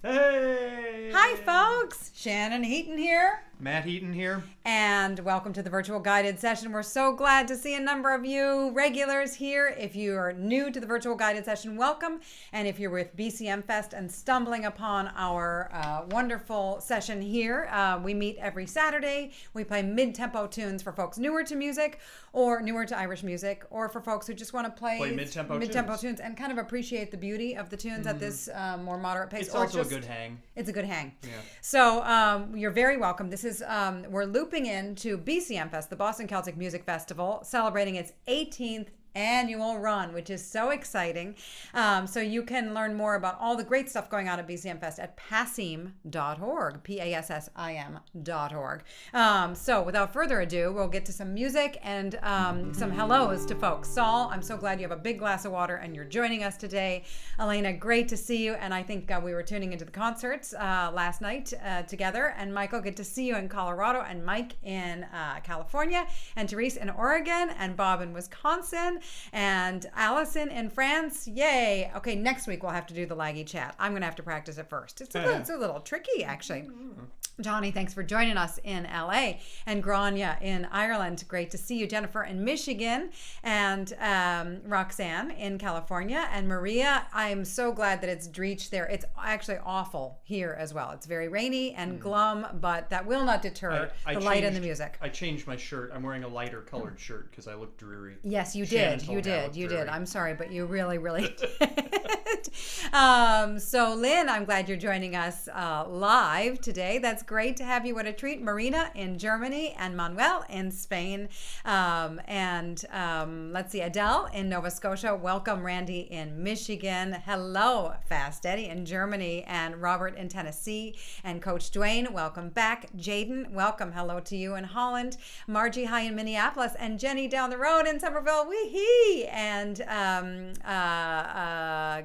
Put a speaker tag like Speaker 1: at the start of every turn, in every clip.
Speaker 1: Hey!
Speaker 2: Hi, folks! Shannon Huyton here.
Speaker 1: Matt Huyton here.
Speaker 2: And welcome to the virtual guided session. We're so glad to see a number of you regulars here. If you are new to the virtual guided session, welcome. And if you're with BCMFest and stumbling upon our wonderful session here, we meet every Saturday. We play mid-tempo tunes for folks newer to music or newer to Irish music, or for folks who just want to play mid-tempo tunes and kind of appreciate the beauty of the tunes at this more moderate pace.
Speaker 1: It's also a good hang.
Speaker 2: It's a good hang.
Speaker 1: Yeah.
Speaker 2: So you're very welcome. This is we're looping into BCMFest, the Boston Celtic Music Festival, celebrating its 18th annual run, which is so exciting. So you can learn more about all the great stuff going on at BCMFest at passim.org, passim.org. So without further ado, we'll get to some music and some hellos to folks. Saul, I'm so glad you have a big glass of water and you're joining us today. Elena, great to see you. And I think we were tuning into the concerts last night together. And Michael, good to see you in Colorado, and Mike in California, and Therese in Oregon, and Bob in Wisconsin, and Allison in France. Yay. Okay, next week we'll have to do the laggy chat. I'm going to have to practice it first. It's a little tricky, actually. Johnny, thanks for joining us in LA, and Grania in Ireland. Great to see you. Jennifer in Michigan, and Roxanne in California, and Maria. I'm so glad that it's drenched there. It's actually awful here as well. It's very rainy and glum, but that will not deter the light and the music.
Speaker 1: I changed my shirt. I'm wearing a lighter colored shirt because I look dreary.
Speaker 2: Yes, you did. You did. I'm sorry, but you really, really did. So Lynn, I'm glad you're joining us live today. That's great to have you. What a treat. Marina in Germany, and Manuel in Spain, and let's see, Adele in Nova Scotia. Welcome, Randy in Michigan. Hello, Fast Eddie in Germany, and Robert in Tennessee, and Coach Dwayne, welcome back. Jaden, welcome. Hello to you in Holland. Margie, hi in Minneapolis, and Jenny down the road in Somerville. Wee-hee! And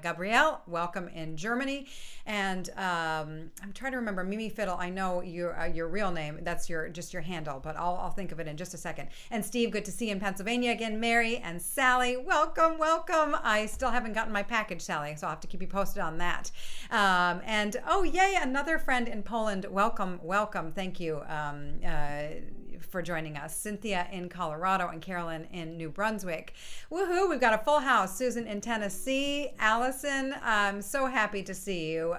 Speaker 2: Gabrielle, welcome in Germany. And I'm trying to remember, Mimi Fiddle, I know your real name. That's just your handle, but I'll think of it in just a second. And Steve, good to see you in Pennsylvania again. Mary and Sally, welcome. I still haven't gotten my package, Sally, so I'll have to keep you posted on that. And oh, yay, another friend in Poland. Welcome. Thank you for joining us. Cynthia in Colorado, and Carolyn in New Brunswick. Woohoo, we've got a full house. Susan in Tennessee. Allison, I'm so happy to see you.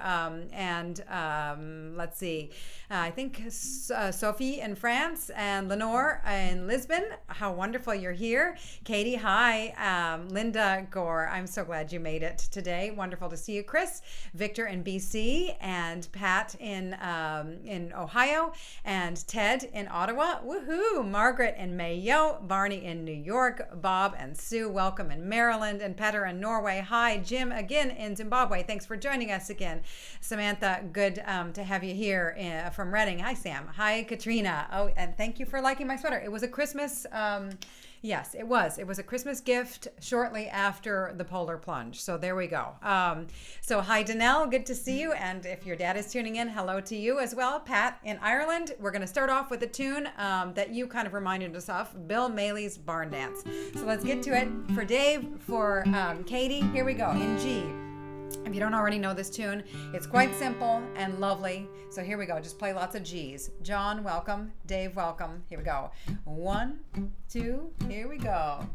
Speaker 2: Let's see, I think Sophie in France, and Lenore in Lisbon. How wonderful you're here. Katie, hi. Linda Gore, I'm so glad you made it today. Wonderful to see you. Chris, Victor in BC, and Pat in Ohio, and Ted in Ottawa. Woohoo! Margaret in Mayo, Barney in New York, Bob and Sue, welcome in Maryland, and Petter in Norway. Hi, Jim again in Zimbabwe. Thanks for joining us again. Samantha, good to have you here from Reading. Hi, Sam. Hi, Katrina. Oh, and thank you for liking my sweater. It was a Christmas, yes, it was. It was a Christmas gift shortly after the polar plunge. So there we go. So hi, Danelle. Good to see you. And if your dad is tuning in, hello to you as well. Pat in Ireland. We're going to start off with a tune that you kind of reminded us of, Bill Malley's Barndance. So let's get to it. For Dave, for Katie, here we go, in G. If you don't already know this tune, it's quite simple and lovely. So here we go. Just play lots of G's. John, welcome. Dave, welcome. Here we go. 1, 2, here we go.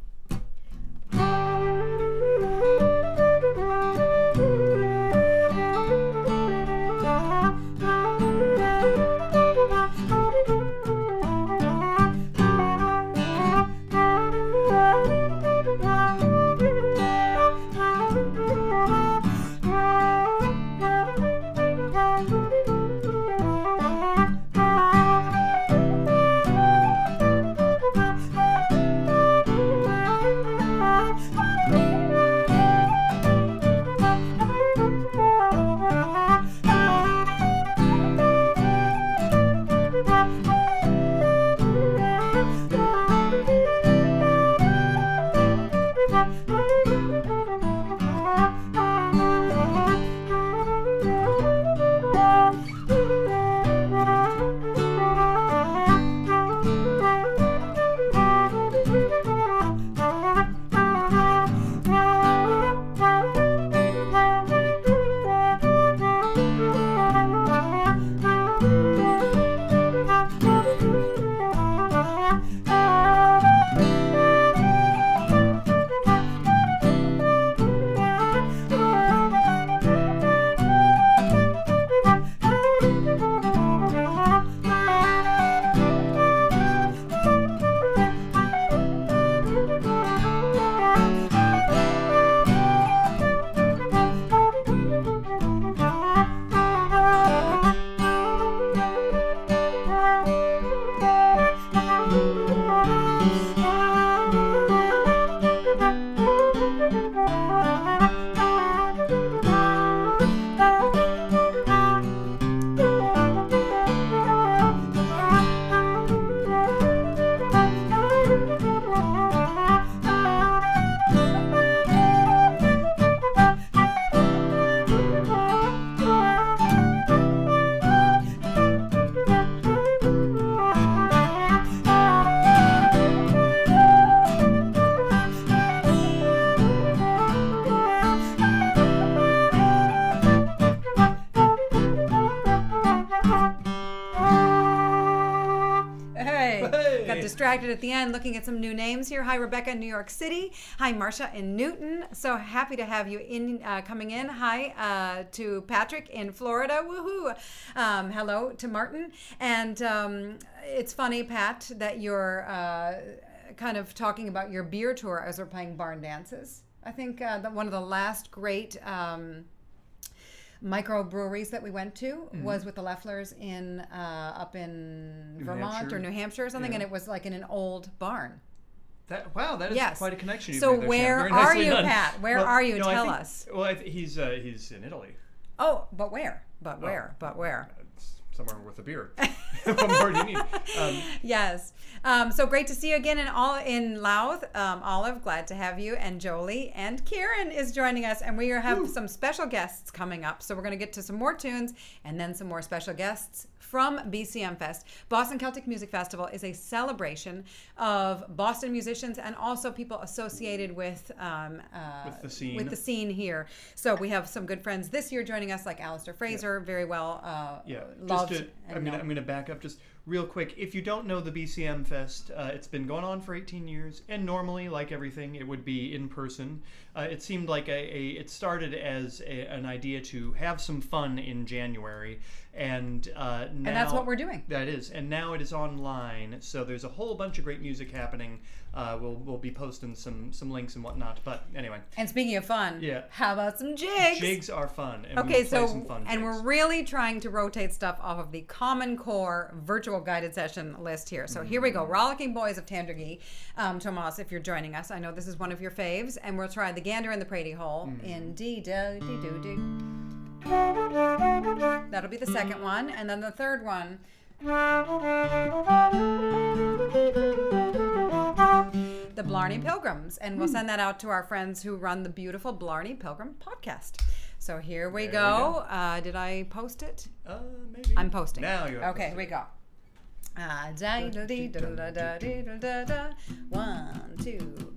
Speaker 2: Got distracted at the end looking at some new names here. Hi, Rebecca in New York City. Hi, Marcia in Newton. So happy to have you in coming in. Hi to Patrick in Florida. Woohoo! Hello to Martin. And it's funny, Pat, that you're kind of talking about your beer tour as we're playing barn dances. I think that one of the last great microbreweries that we went to was with the Lefflers in up in Vermont or New Hampshire or something, and it was like in an old barn.
Speaker 1: That is quite a connection.
Speaker 2: So where are you, Pat? Where are you? Tell us.
Speaker 1: Well, he's in Italy.
Speaker 2: Oh, but where? But where? But where?
Speaker 1: Somewhere with a beer. What more do you need?
Speaker 2: Yes. So great to see you again in Louth. Olive, glad to have you. And Jolie and Kieran is joining us. And we have some special guests coming up. So we're going to get to some more tunes and then some more special guests from BCMFest. Boston Celtic Music Festival is a celebration of Boston musicians and also people associated with the scene here. So we have some good friends this year joining us, like Alistair Fraser, very well loved.
Speaker 1: I'm going to back up just real quick. If you don't know the BCM Fest, it's been going on for 18 years, and normally, like everything, it would be in person. It seemed like it started as an idea to have some fun in January, and now,
Speaker 2: and that's what we're doing.
Speaker 1: That is, and now it is online. So there's a whole bunch of great music happening. We'll be posting some links and whatnot. But anyway.
Speaker 2: And speaking of fun, how about some jigs?
Speaker 1: Jigs are fun. And
Speaker 2: okay,
Speaker 1: we'll play some fun jigs.
Speaker 2: We're really trying to rotate stuff off of the Common Core virtual guided session list here. So here we go. Rollicking Boys of Tandragee. Tomas, if you're joining us, I know this is one of your faves, and we'll try the Gander and the Pratie hole in D-do-D-do-do. That'll be the second one, and then the third one. The Blarney Pilgrims, and we'll send that out to our friends who run the beautiful Blarney Pilgrim podcast. So here we go. Did I post it?
Speaker 1: Maybe.
Speaker 2: I'm posting.
Speaker 1: Now you're
Speaker 2: okay. Here we go. 1, 2.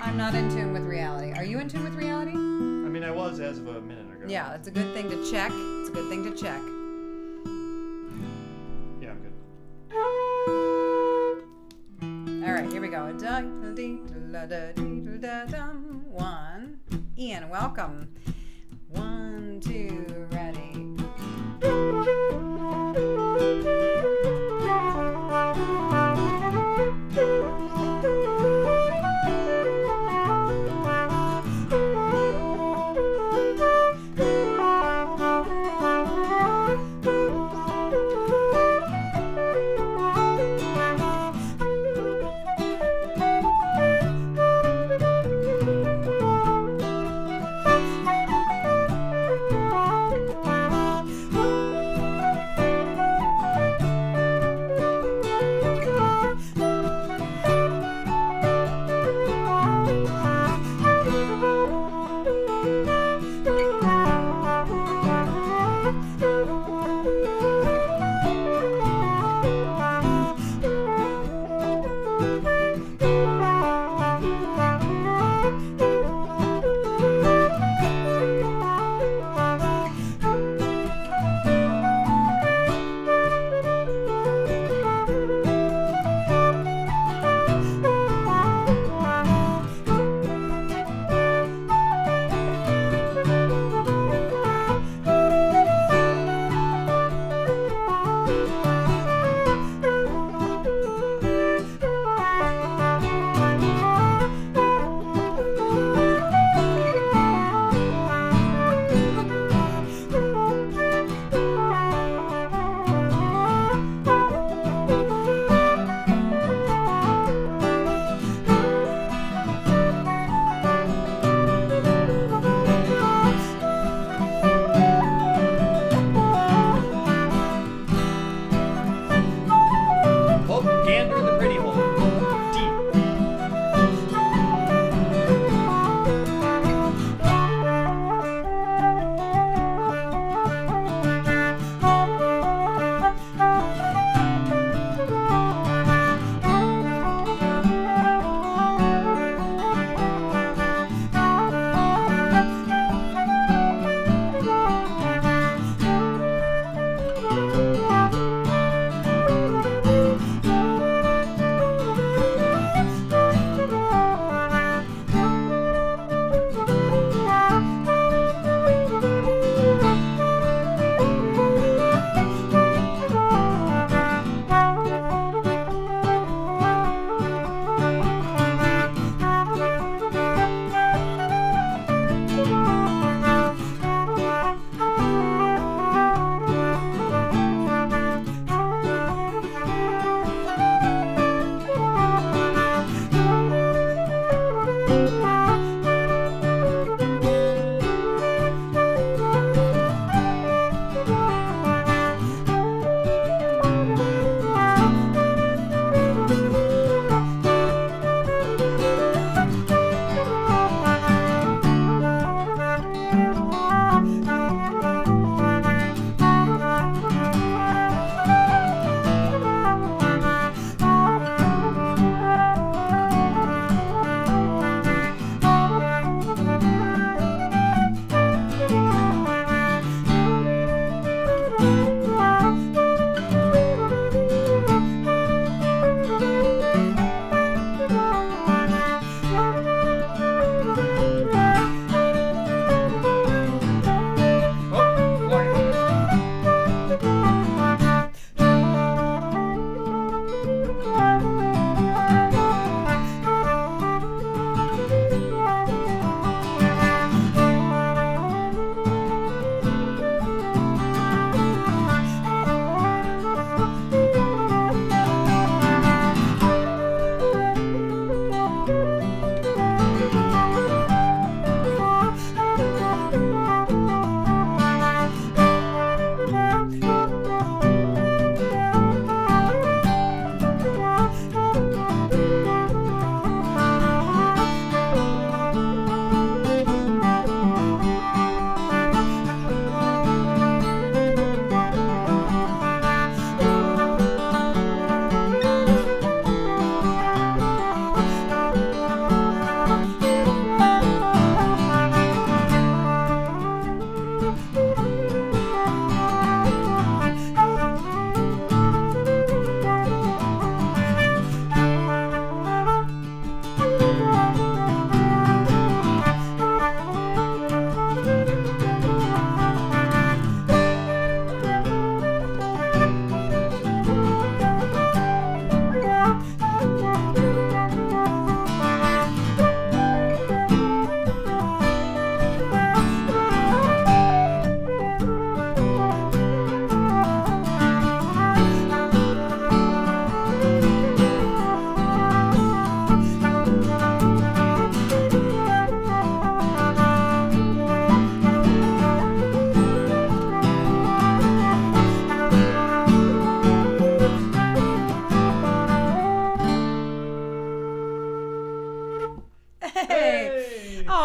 Speaker 2: I'm not in tune with reality. Are you in tune with reality?
Speaker 1: I mean, I was as of a minute ago.
Speaker 2: Yeah, it's a good thing to check. It's a good thing to check.
Speaker 1: Yeah, I'm good.
Speaker 2: All right, here we go. 1. Ian, welcome. 1, 2, ready.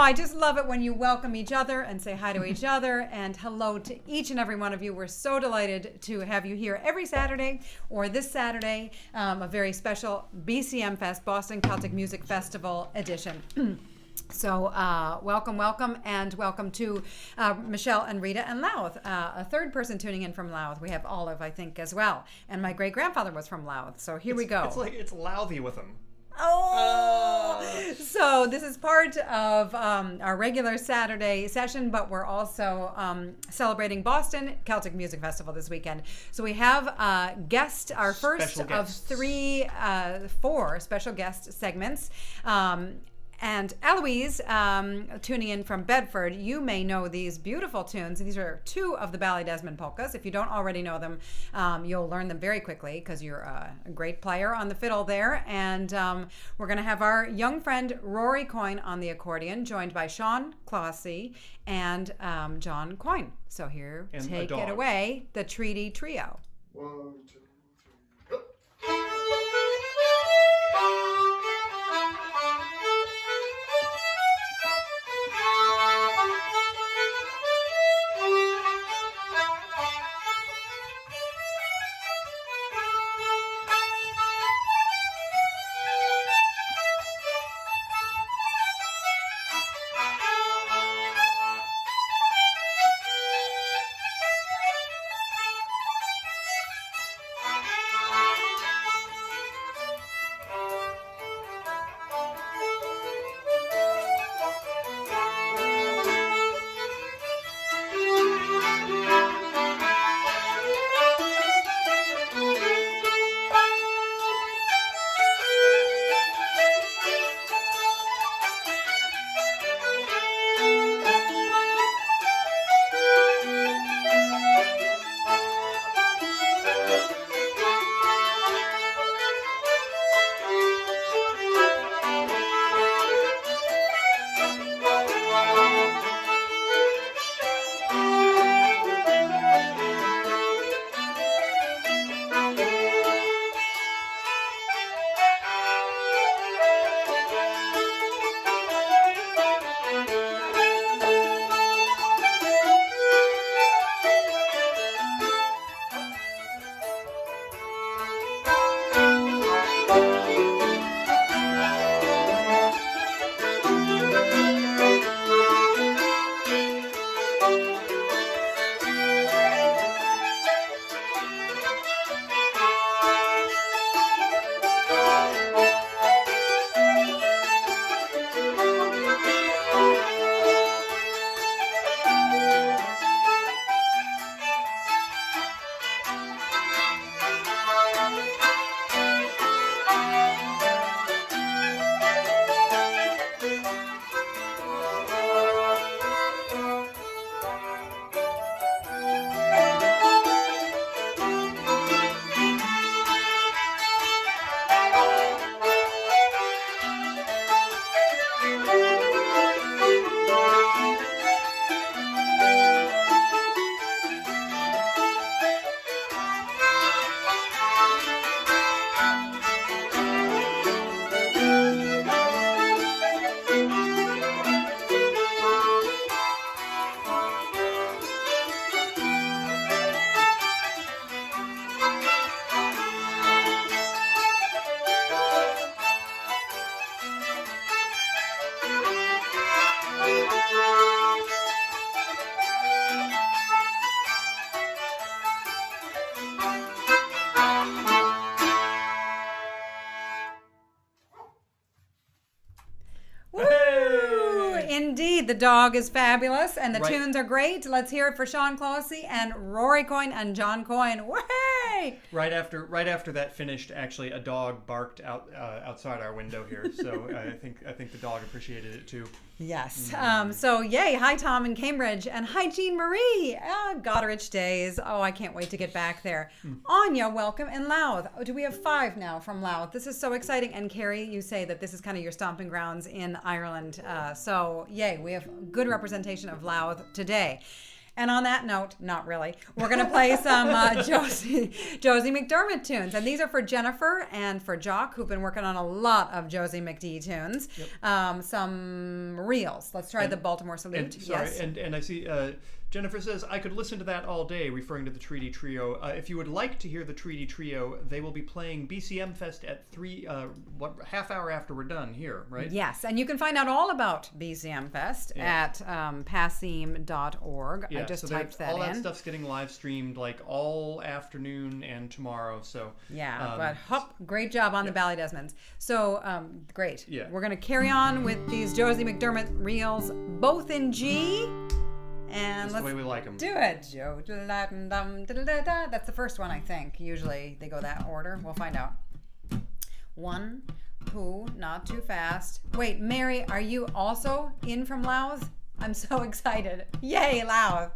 Speaker 2: I just love it when you welcome each other and say hi to each other, and hello to each and every one of you. We're so delighted to have you here every Saturday, or this Saturday, a very special BCMFest, Boston Celtic Music Festival edition. So welcome, and welcome to Michelle and Rita and Louth. A third person tuning in from Louth. We have Olive, I think, as well. And my great-grandfather was from Louth, so here we go.
Speaker 1: It's Louthy with them.
Speaker 2: Oh! So this is part of our regular Saturday session, but we're also celebrating Boston Celtic Music Festival this weekend. So we have our first of four special guest segments. And Eloise, tuning in from Bedford, you may know these beautiful tunes. These are two of the Ballydesmond polkas. If you don't already know them, you'll learn them very quickly because you're a great player on the fiddle there. And we're going to have our young friend Rory Coyne on the accordion, joined by Seán, Clohessy, and John Coyne. So here,
Speaker 1: and
Speaker 2: take it away, the Treaty Trio.
Speaker 3: 1, 2, 3, go.
Speaker 2: Indeed, the dog is fabulous and the tunes are great. Let's hear it for Seán Clohessy and Rory Coyne and John Coyne. Way!
Speaker 1: Right after that finished, actually, a dog barked outside our window here. So I think the dog appreciated it too.
Speaker 2: Yes. So yay! Hi Tom in Cambridge and hi Jean Marie. Goderich days. Oh, I can't wait to get back there. Anya, welcome in Louth. Oh, do we have 5 now from Louth? This is so exciting. And Carrie, you say that this is kind of your stomping grounds in Ireland. So yay, we have good representation of Louth today. And on that note, not really, we're going to play some Josie McDermott tunes. And these are for Jennifer and for Jock, who've been working on a lot of Josie McD tunes. Yep. Some reels. Let's try the Baltimore Salute. Yes.
Speaker 1: And I see Jennifer says, I could listen to that all day, referring to the Treaty Trio. If you would like to hear the Treaty Trio, they will be playing BCMFest at half hour after we're done here, right?
Speaker 2: Yes, and you can find out all about BCMFest at passim.org.
Speaker 1: Yeah,
Speaker 2: I just
Speaker 1: so
Speaker 2: typed that
Speaker 1: all
Speaker 2: in.
Speaker 1: that stuff's getting live streamed like all afternoon and tomorrow. So
Speaker 2: great job on the Ballydesmonds. So great.
Speaker 1: Yeah.
Speaker 2: We're going to carry on with these Josie McDermott reels, both in G. And
Speaker 1: that's the way we like them.
Speaker 2: Do it. That's the first one, I think. Usually they go that order. We'll find out. 1, 2, not too fast. Wait, Mary, are you also in from Louth? I'm so excited. Yay, Louth.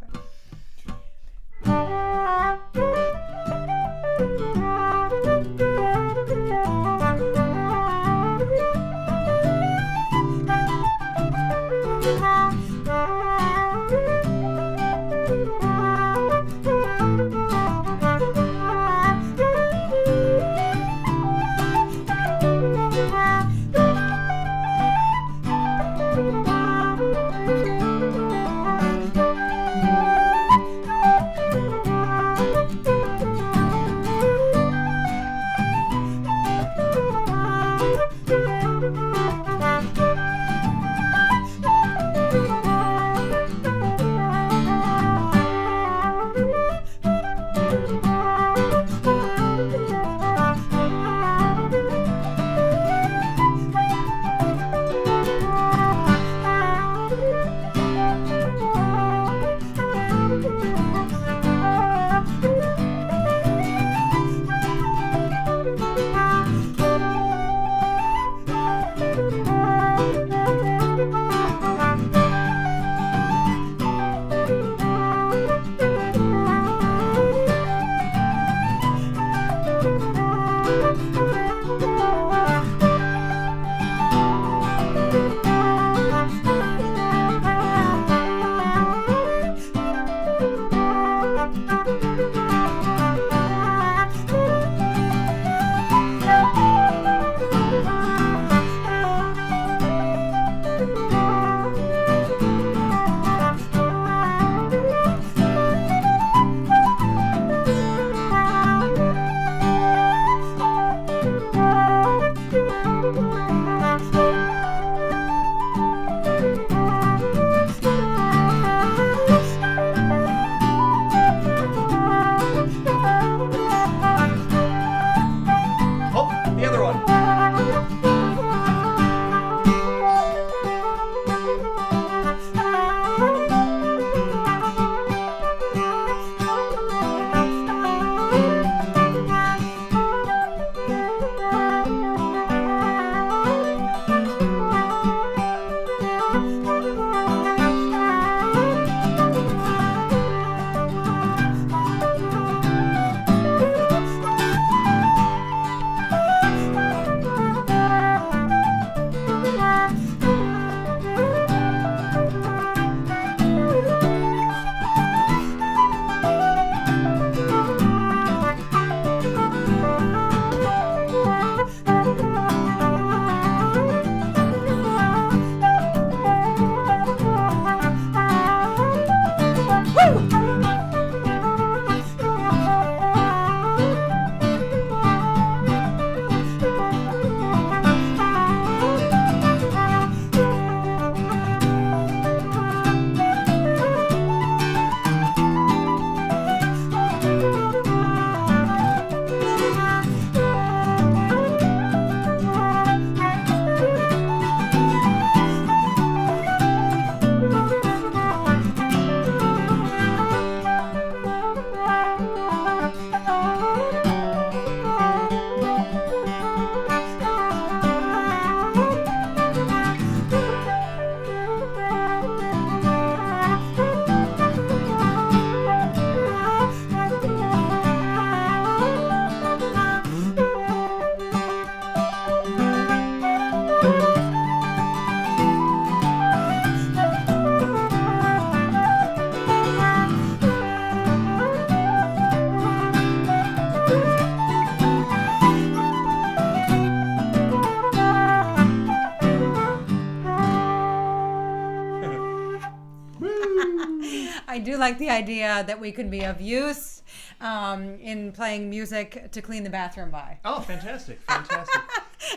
Speaker 2: like the idea that we can be of use in playing music to clean the bathroom by.
Speaker 1: Oh, fantastic.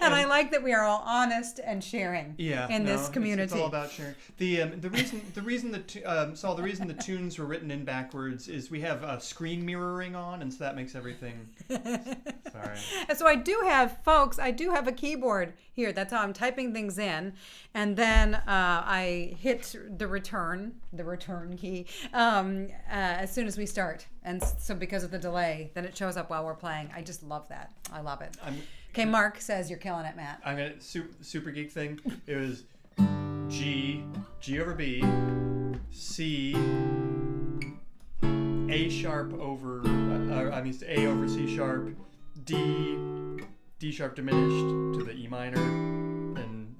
Speaker 2: And I like that we are all honest and sharing in this community.
Speaker 1: It's all about sharing. The reason the tunes were written in backwards is we have screen mirroring on, and so that makes everything. Sorry.
Speaker 2: So I do have a keyboard here. That's how I'm typing things in, and then I hit the return key as soon as we start. And so because of the delay, then it shows up while we're playing. I just love that. I love it. Okay, Mark says you're killing it, Matt.
Speaker 1: I'm gonna super geek thing. It was G over B, C, A sharp over A over C sharp, D sharp diminished to the E minor, and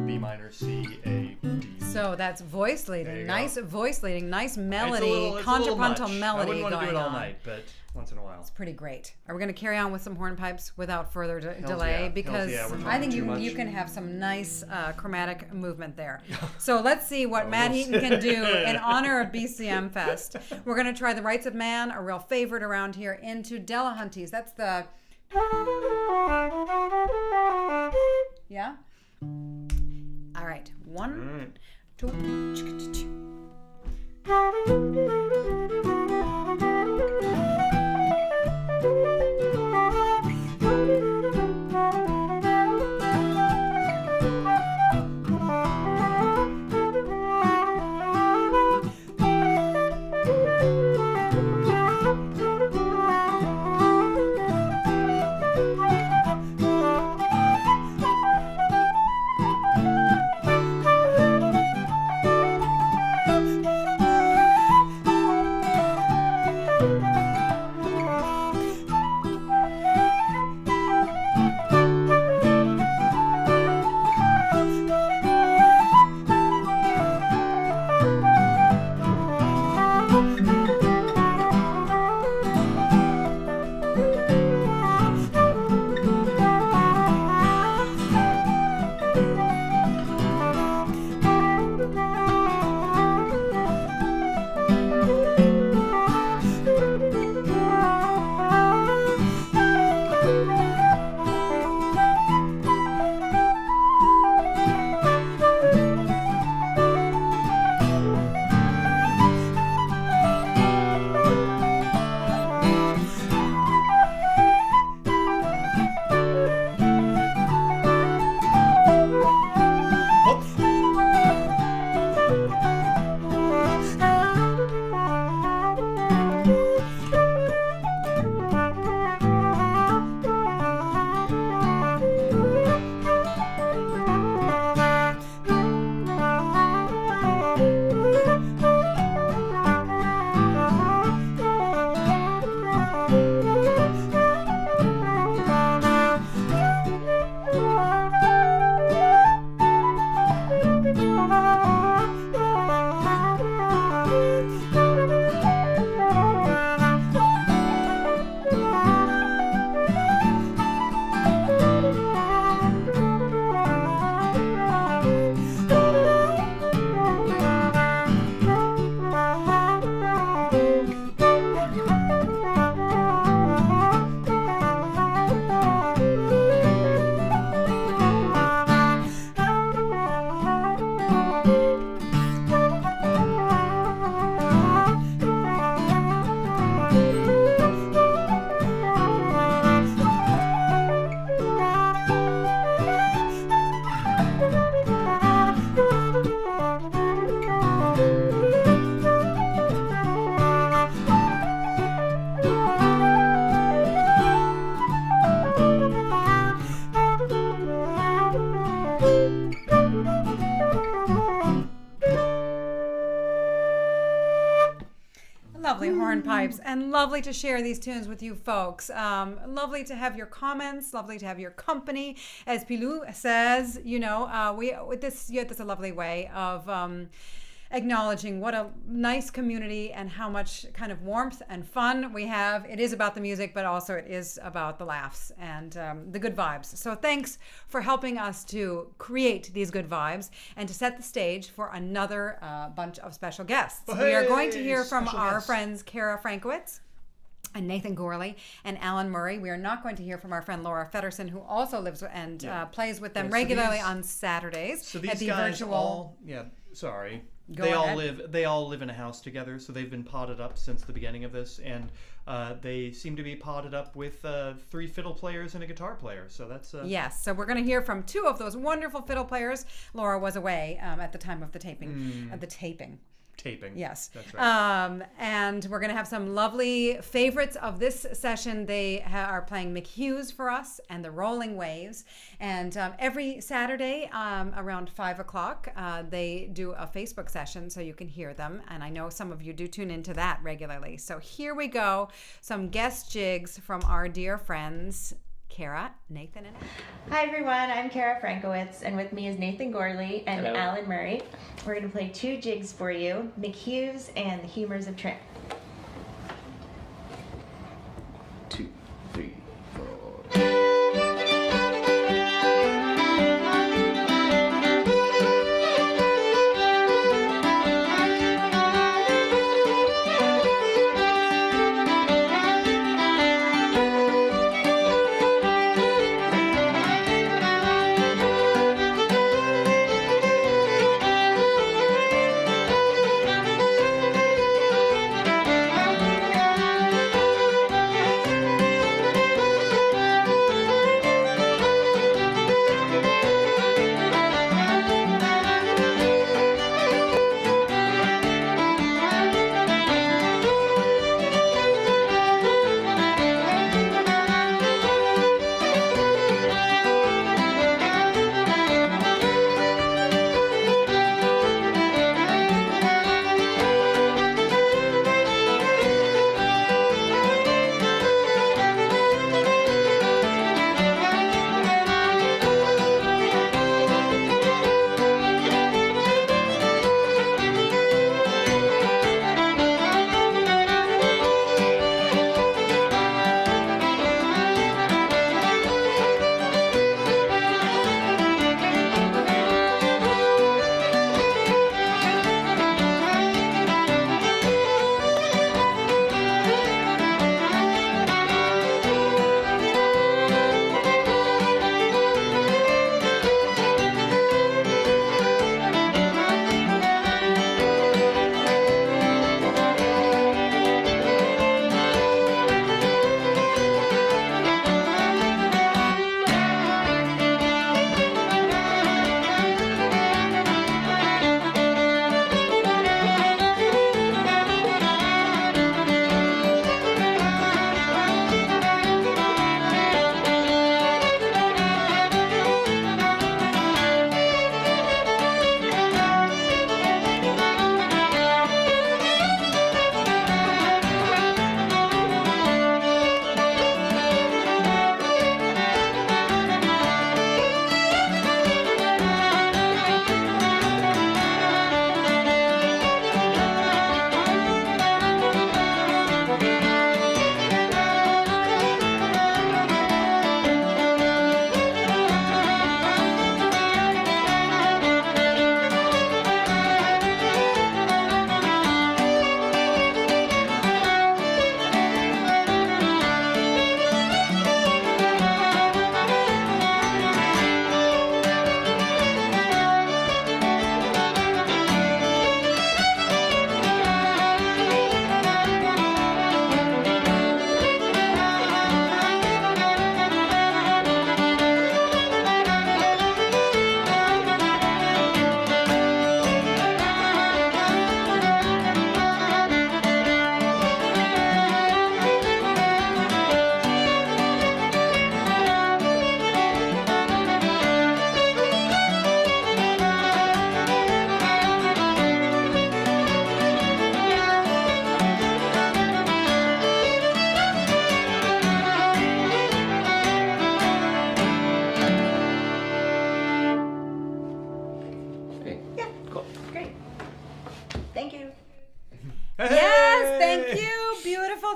Speaker 1: B minor, C, A, D.
Speaker 2: So that's voice leading. Nice voice leading. Nice melody,
Speaker 1: it's
Speaker 2: contrapuntal
Speaker 1: much.
Speaker 2: melody.
Speaker 1: I wouldn't want to do it all
Speaker 2: on.
Speaker 1: night, but once in a while.
Speaker 2: It's pretty great. Are we going to carry on with some hornpipes without further delay?
Speaker 1: Yeah.
Speaker 2: Because
Speaker 1: We're
Speaker 2: I think
Speaker 1: too
Speaker 2: you
Speaker 1: much.
Speaker 2: can have some nice chromatic movement there. So let's see what Matt Huyton can do in honor of BCM Fest. We're going to try The Rights of Man, a real favorite around here, into Delahunty's. That's the... Yeah? All right. 1, 2... Lovely hornpipes, and lovely to share these tunes with you folks. Lovely to have your comments, lovely to have your company. As Pilou says, you had this a lovely way of acknowledging what a nice community and how much kind of warmth and fun we have. It is about the music, but also it is about the laughs and the good vibes. So thanks for helping us to create these good vibes and to set the stage for another bunch of special guests. We are going to hear from our friends Cara Frankowicz and Nathan Gourley and Alan Murray. We are not going to hear from our friend Laura Fedderson, who also lives and plays with them regularly on Saturdays.
Speaker 1: So these
Speaker 2: at the
Speaker 1: guys
Speaker 2: virtual...
Speaker 1: all, they all live in a house together. So they've been potted up since the beginning of this, and they seem to be potted up with 3 fiddle players and a guitar player. So that's
Speaker 2: yes. So we're going to hear from 2 of those wonderful fiddle players. Laura was away at the time of the taping. Taping. Yes.
Speaker 1: That's right.
Speaker 2: And we're going to have some lovely favorites of this session. They are playing McHugh's for us and the Rolling Waves. And every Saturday around 5 o'clock, they do a Facebook session so you can hear them. And I know some of you do tune into that regularly. So here we go. Some guest jigs from our dear friends, Cara, Nathan, and
Speaker 4: Hi everyone, I'm Cara Frankowicz, and with me is Nathan Gourley and
Speaker 5: Hello.
Speaker 4: Alan Murray. We're going to play 2 jigs for you, McHugh's and the Humours of Tramp.
Speaker 5: 2, 3, 4.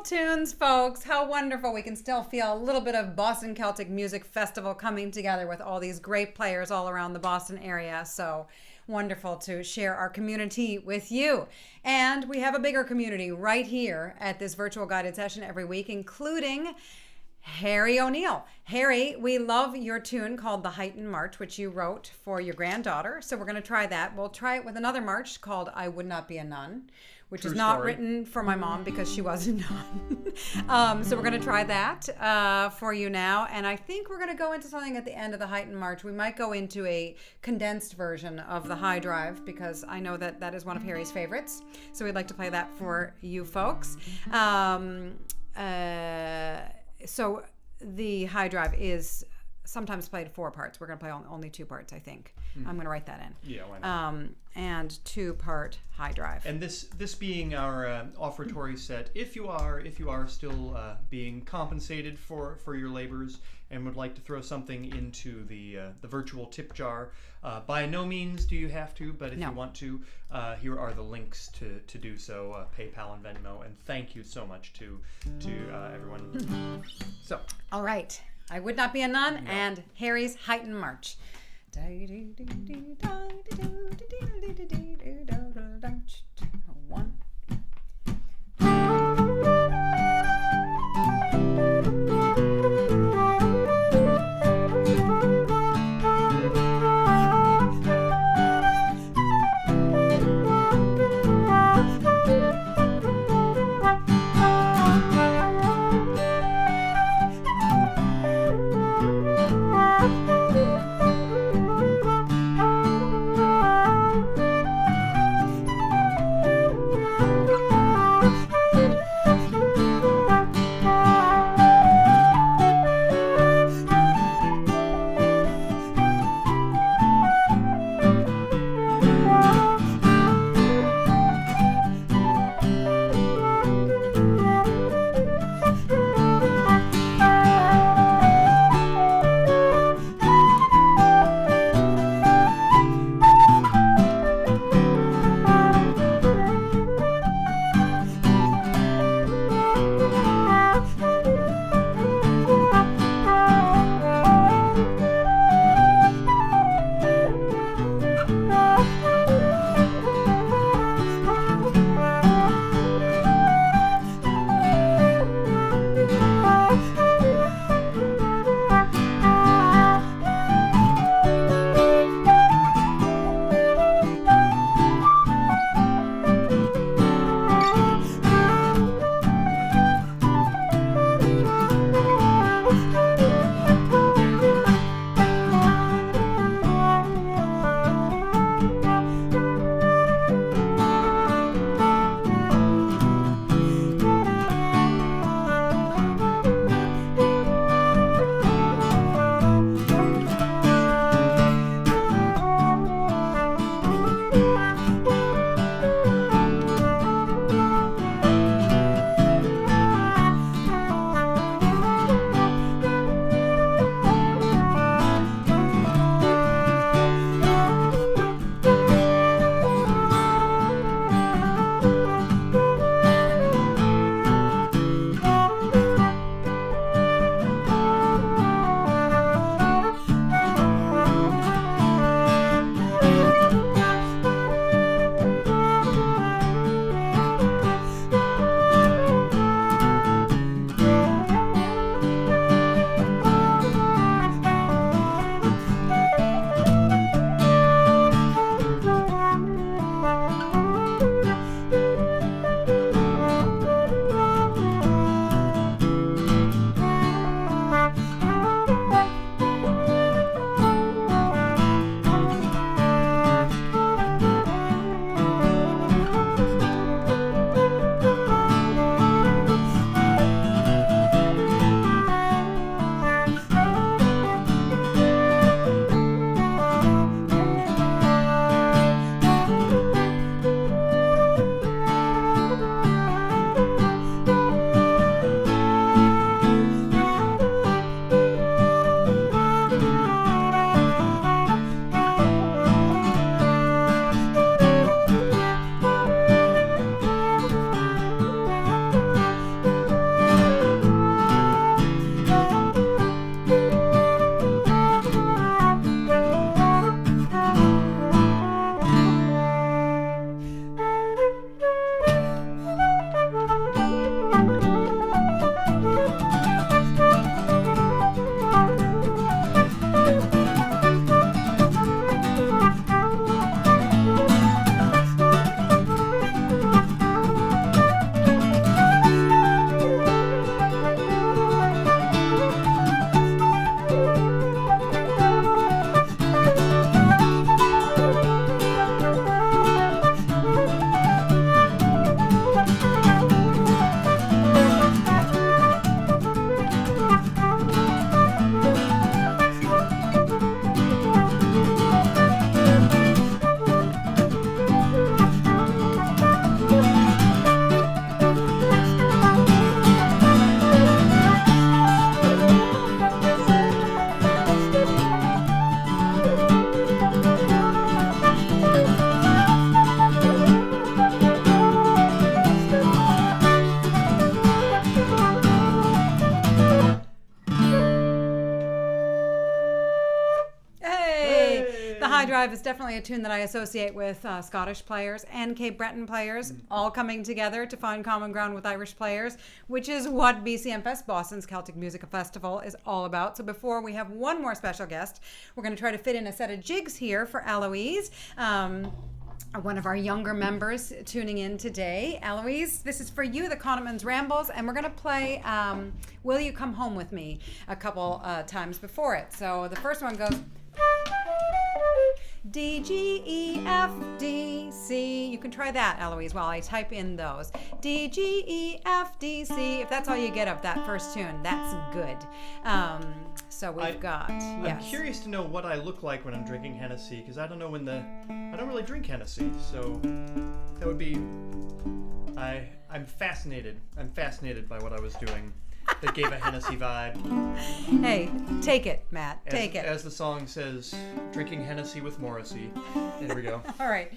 Speaker 2: tunes, folks. How wonderful. We can still feel a little bit of Boston Celtic Music Festival coming together with all these great players all around the Boston area. So wonderful to share our community with you. And we have a bigger community right here at this virtual guided session every week, including Harry O'Neill. Harry, we love your tune called the Huyton March, which you wrote for your granddaughter. So we're going to try that. We'll try it with another march called I Would Not Be a Nun, which
Speaker 1: True
Speaker 2: is not
Speaker 1: story.
Speaker 2: written for my mom because she was a nun. So we're going to try that for you now. And I think we're going to go into something at the end of the Huyton March. We might go into a condensed version of the High Drive because I know that that is one of Harry's favorites. So we'd like to play that for you folks. So the High Drive is sometimes played 4 parts. We're going to play only 2 parts, I think. I'm going to write that in.
Speaker 1: Yeah, why not?
Speaker 2: And 2-part High Drive.
Speaker 1: And this being our offertory set, if you are still being compensated for your labors and would like to throw something into the virtual tip jar, by no means do you have to, but if you want to, here are the links to do so, PayPal and Venmo. And thank you so much to everyone. So,
Speaker 2: all right. I Would Not Be a Nun and Harry's Huyton March. One. The High Drive is definitely a tune that I associate with Scottish players and Cape Breton players, all coming together to find common ground with Irish players, which is what BCMFest, Boston's Celtic Music Festival, is all about. So before we have one more special guest, we're going to try to fit in a set of jigs here for Eloise. One of our younger members tuning in today. Eloise, this is for you, the Connaughtman's Rambles, and we're going to play Will You Come Home With Me a couple times before it. So the first one goes D, G, E, F, D, C. You can try that, Eloise, while I type in those. D, G, E, F, D, C. If that's all you get of that first tune, that's good. So we've got, yes.
Speaker 1: I'm curious to know what I look like when I'm drinking Hennessy, because I don't know I don't really drink Hennessy, so that would be, I'm fascinated. I'm fascinated by what I was doing that gave a Hennessy vibe.
Speaker 2: Hey, take it, Matt, take it.
Speaker 1: As the song says, drinking Hennessy with Morrissey. There we go.
Speaker 2: All right.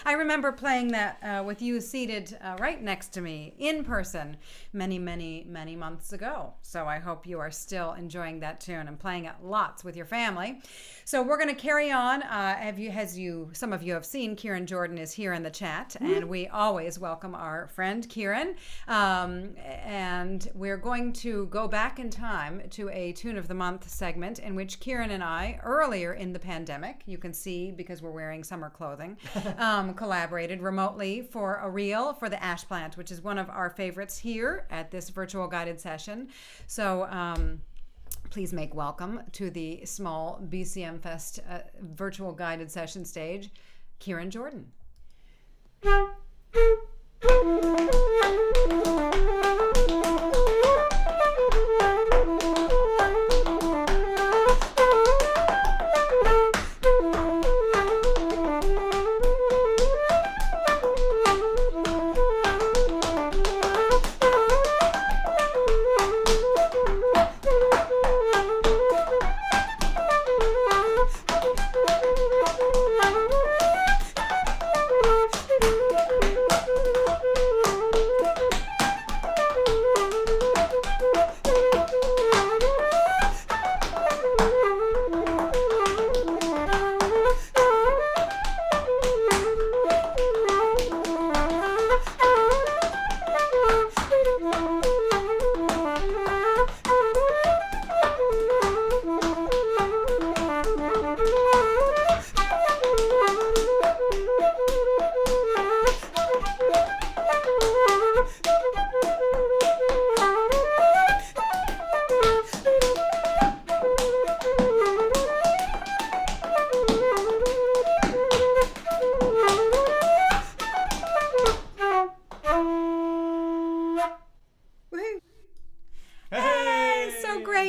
Speaker 2: I remember playing that with you seated right next to me in person many months ago. So I hope you are still enjoying that tune and playing it lots with your family. So we're going to carry on. Some of you have seen, Kieran Jordan is here in the chat, and we always welcome our friend Kieran. And we're going to go back in time to a Tune of the Month segment in which Kieran and I, earlier in the pandemic, you can see because we're wearing summer clothing, collaborated remotely for a reel for the Ash Plant, which is one of our favorites here at this virtual guided session. So please make welcome to the small BCMFest virtual guided session stage, Kieran Jordan.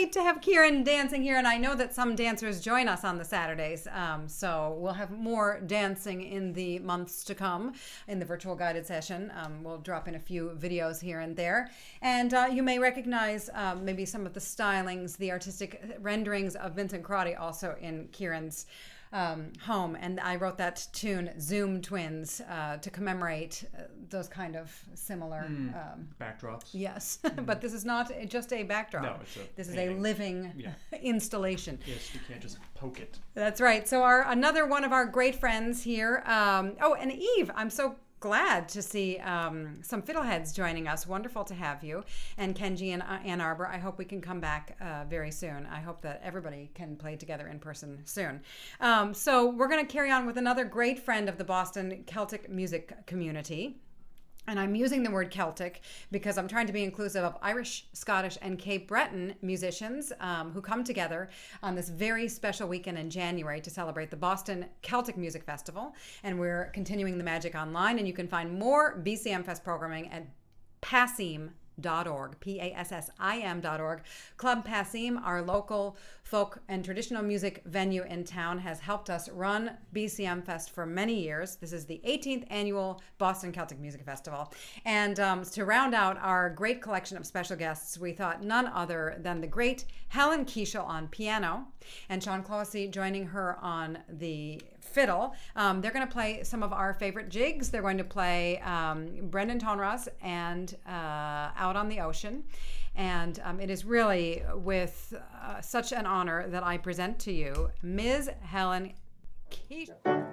Speaker 2: great to have Kieran dancing here, and I know that some dancers join us on the Saturdays, so we'll have more dancing in the months to come in the virtual guided session. We'll drop in a few videos here and there, and you may recognize maybe some of the stylings, the artistic renderings of Vincent Crotty also in Kieran's home, and I wrote that tune Zoom Twins to commemorate those kind of similar
Speaker 1: backdrops.
Speaker 2: Yes, but this is not just a backdrop.
Speaker 1: No,
Speaker 2: this is a living installation.
Speaker 1: Yes, you can't just poke it.
Speaker 2: That's right. So another one of our great friends here. Oh, and Eve, I'm so glad to see some fiddleheads joining us. Wonderful to have you. And Kenji in Ann Arbor. I hope we can come back very soon. I hope that everybody can play together in person soon. So we're going to carry on with another great friend of the Boston Celtic music community. And I'm using the word Celtic because I'm trying to be inclusive of Irish, Scottish, and Cape Breton musicians who come together on this very special weekend in January to celebrate the Boston Celtic Music Festival. And we're continuing the magic online, and you can find more BCM Fest programming at passim.org, PASSIM.org. Club Passim, our local folk and traditional music venue in town, has helped us run BCM Fest for many years. This is the 18th annual Boston Celtic Music Festival. And to round out our great collection of special guests, we thought none other than the great Helen Keishel on piano and Seán Clohessy joining her on the fiddle. They're going to play some of our favorite jigs. They're going to play Brendan Tonras and Out on the Ocean. And it is really with such an honor that I present to you Ms. Helen Keishel.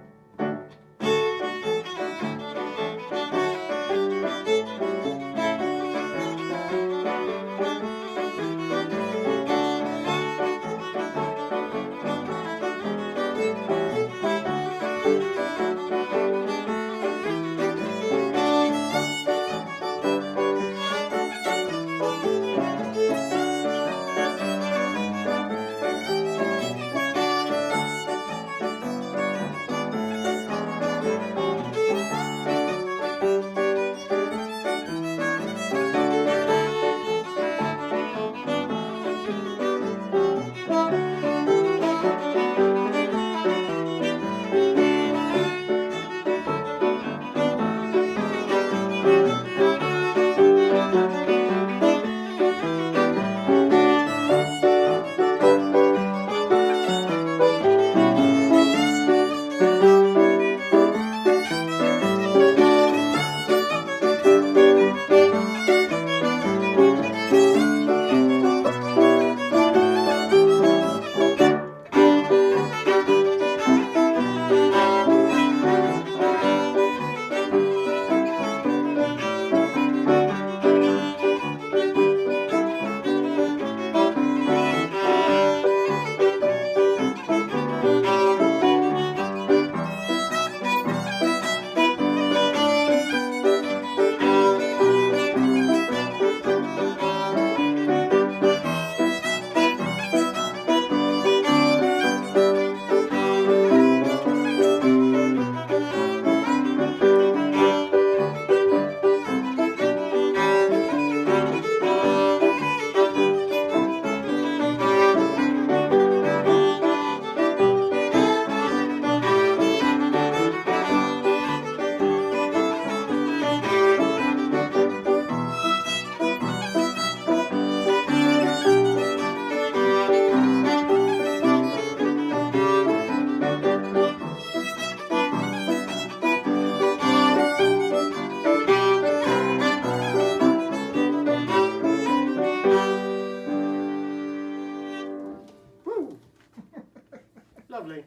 Speaker 3: Lovely.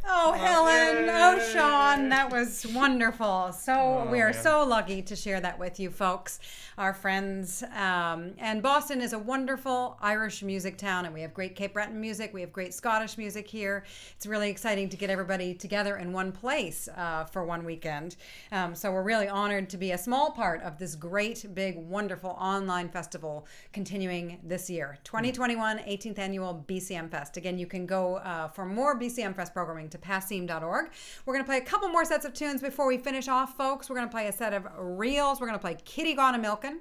Speaker 2: Oh, Helen. Oh, Seán. That was wonderful. So we are so lucky to share that with you folks, our friends. And Boston is a wonderful Irish music town, and we have great Cape Breton music. We have great Scottish music here. It's really exciting to get everybody together in one place for one weekend. So we're really honored to be a small part of this great, big, wonderful online festival continuing this year. 2021 18th Annual BCM Fest. Again, you can go for more BCM Fest programming to passim.org. We're going to play a couple more sets of tunes before we finish off, folks. We're going to play a set of reels. We're going to play Kitty Gone a Milkin'.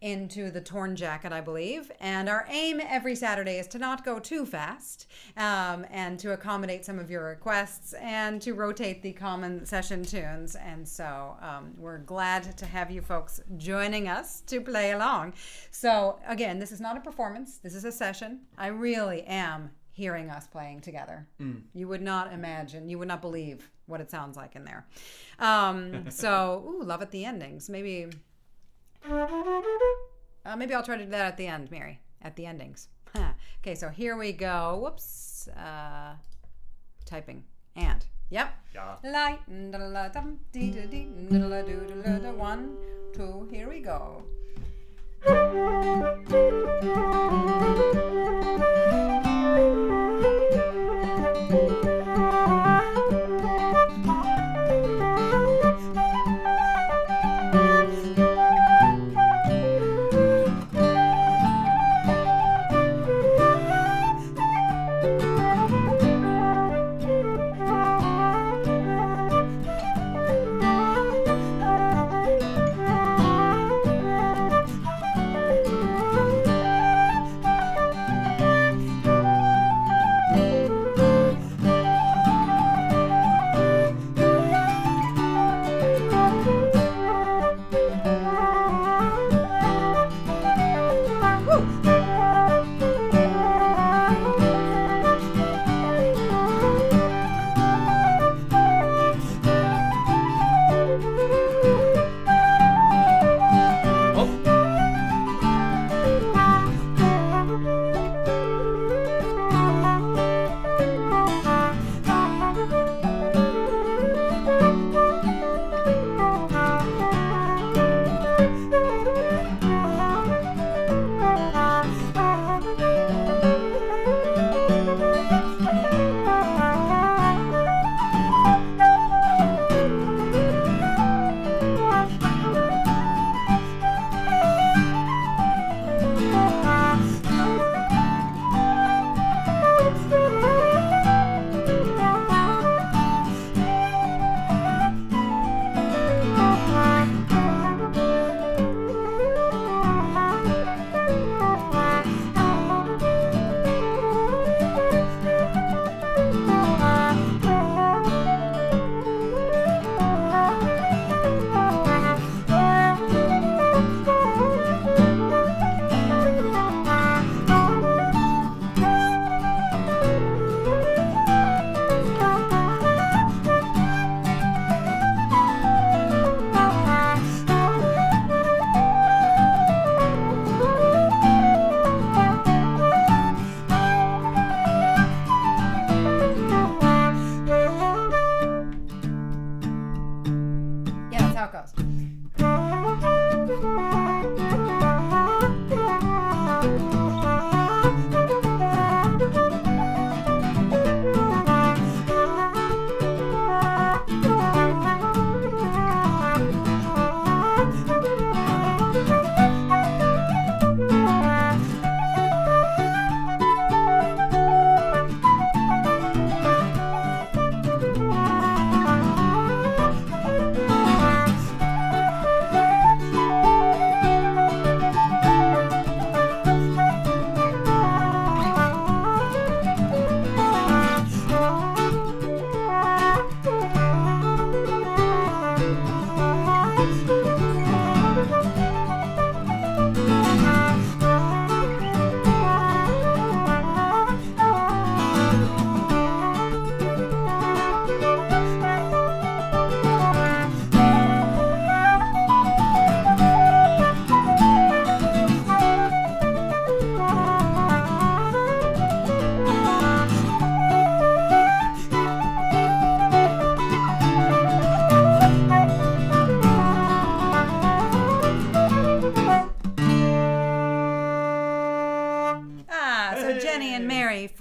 Speaker 2: into the torn jacket, I believe. And our aim every Saturday is to not go too fast, and to accommodate some of your requests and to rotate the common session tunes. And so we're glad to have you folks joining us to play along. So again, this is not a performance. This is a session. I really am hearing us playing together. You would not imagine, you would not believe what it sounds like in there. So, love at the endings. Maybe I'll try to do that at the end, Mary. At the endings. Okay, so here we go. Whoops. Typing. And. Yep.
Speaker 1: Yeah.
Speaker 2: 1, 2, here we go.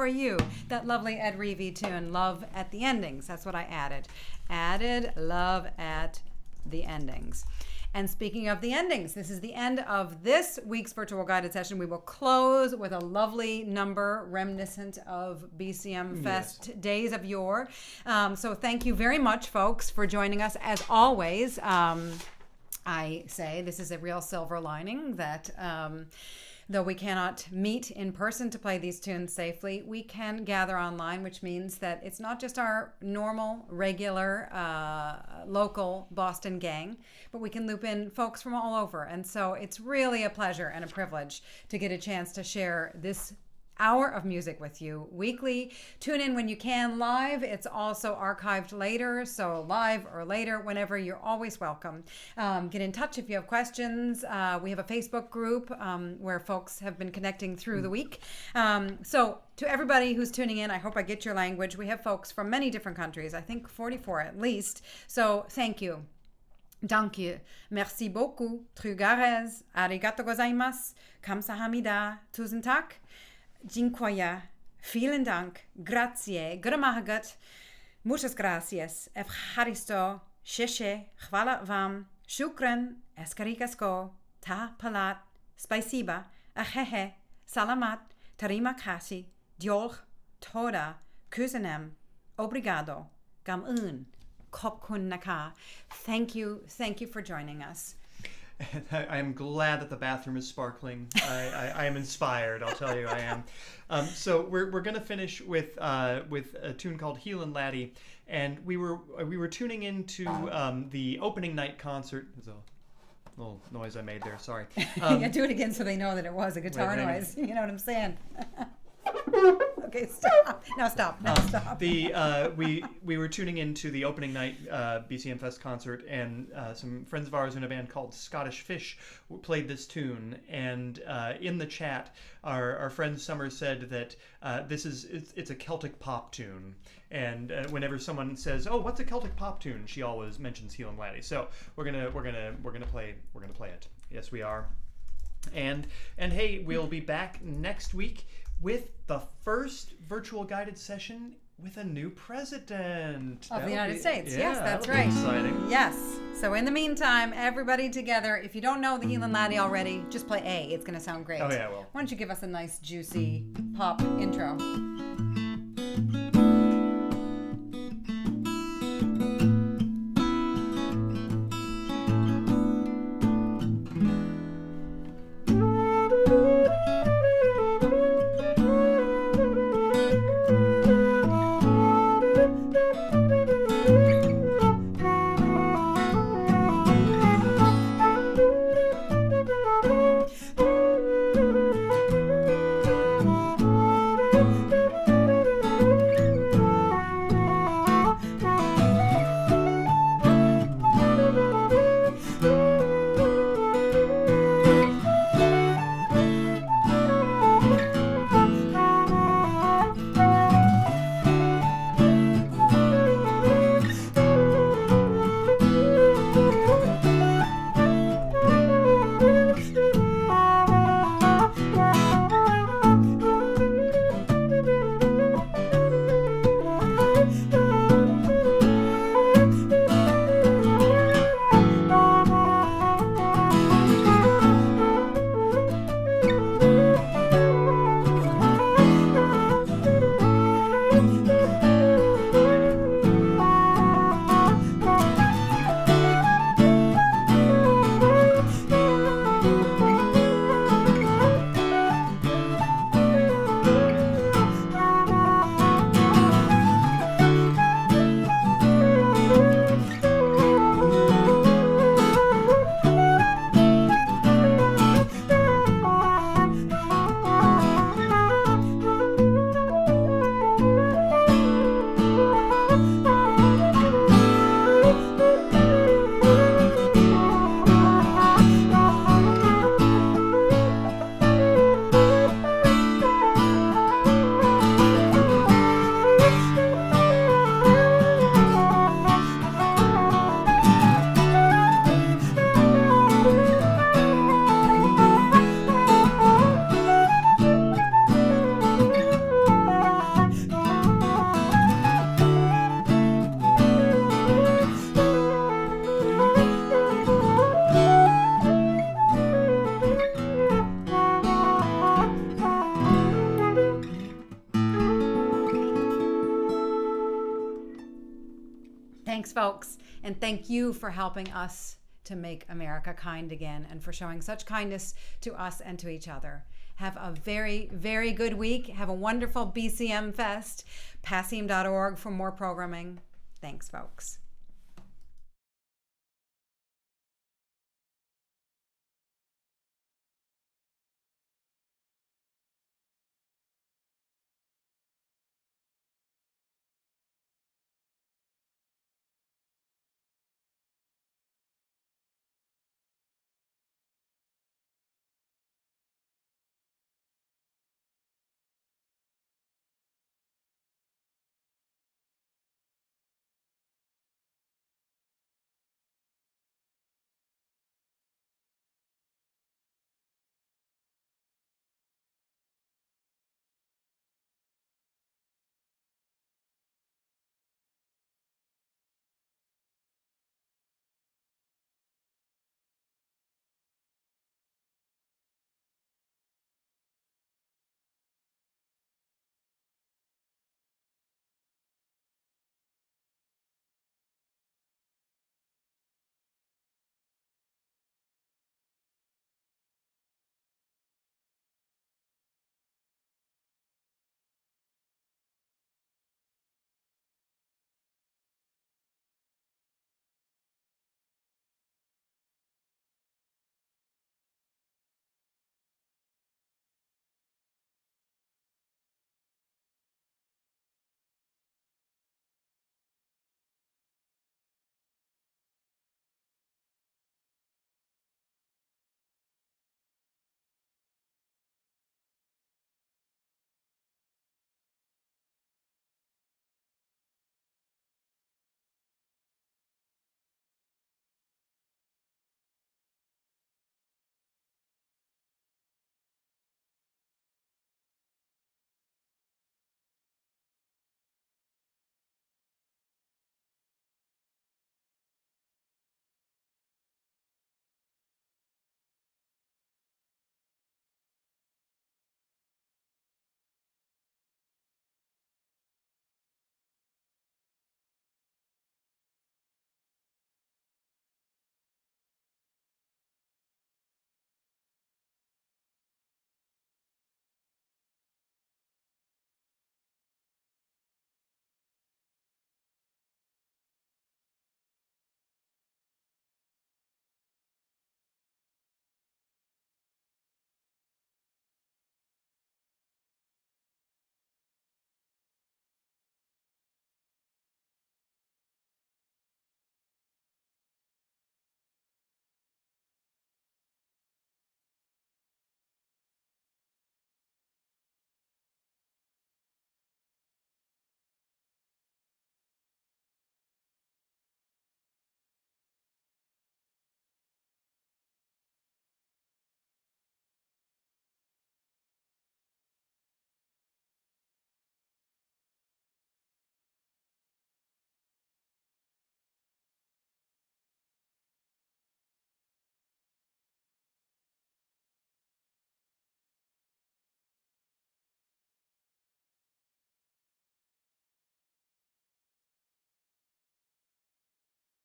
Speaker 2: for you. That lovely Ed Reevy tune, Love at the Endings. That's what I added. Added Love at the Endings. And speaking of the endings, this is the end of this week's virtual guided session. We will close with a lovely number reminiscent of BCMFest days of yore. So thank you very much, folks, for joining us as always. I say this is a real silver lining that though we cannot meet in person to play these tunes safely, we can gather online, which means that it's not just our normal, regular, local Boston gang, but we can loop in folks from all over. And so it's really a pleasure and a privilege to get a chance to share this hour of music with you weekly. Tune in when you can live. It's also archived later, so live or later, whenever, you're always welcome. Get in touch if you have questions. We have a Facebook group where folks have been connecting through the week. So to everybody who's tuning in, I hope I get your language. We have folks from many different countries, I think 44 at least. So thank you. Danke. Merci beaucoup. Trugarez. Arigato gozaimasu. Kamsahamnida. Tusen tak. Dziękuję, vielen Dank, grazie, gramahagat, muchas gracias, evcharisto, sheshe, chwala wam, shukran, eskarikasko, ta palat, spasiba, ahehe, salamat, tarima kasi, diolch, toda, kusanem, obrigado, gamun, khobkun naka. Thank you for joining us.
Speaker 1: I am glad that the bathroom is sparkling. I am inspired. I'll tell you, I am. So we're going to finish with a tune called Highland Laddie, and we were tuning into the opening night concert. There's a little noise I made there. Sorry.
Speaker 2: Yeah, do it again so they know that it was a guitar noise. You know what I'm saying? Okay, stop. Now stop. We were tuning into the opening night BCMFest concert, and some friends of ours in a band called Scottish Fish played this tune. And in the chat, our friend Summer said that it's a Celtic pop tune. And whenever someone says, "Oh, what's a Celtic pop tune?" she always mentions Highland Laddie. So we're gonna play it. Yes, we are. And hey, we'll be back next week with the first virtual guided session with a new president of the United States.
Speaker 1: Yeah,
Speaker 2: yes, that's right.
Speaker 1: Exciting.
Speaker 2: Yes. So in the meantime, everybody together, if you don't know the Highland Laddie already, just play A. It's going to sound great.
Speaker 1: Oh yeah, well.
Speaker 2: Why don't you give us a nice juicy pop intro? Thanks, folks. And thank you for helping us to make America kind again and for showing such kindness to us and to each other. Have a very, very good week. Have a wonderful BCM Fest. Passim.org for more programming. Thanks, folks.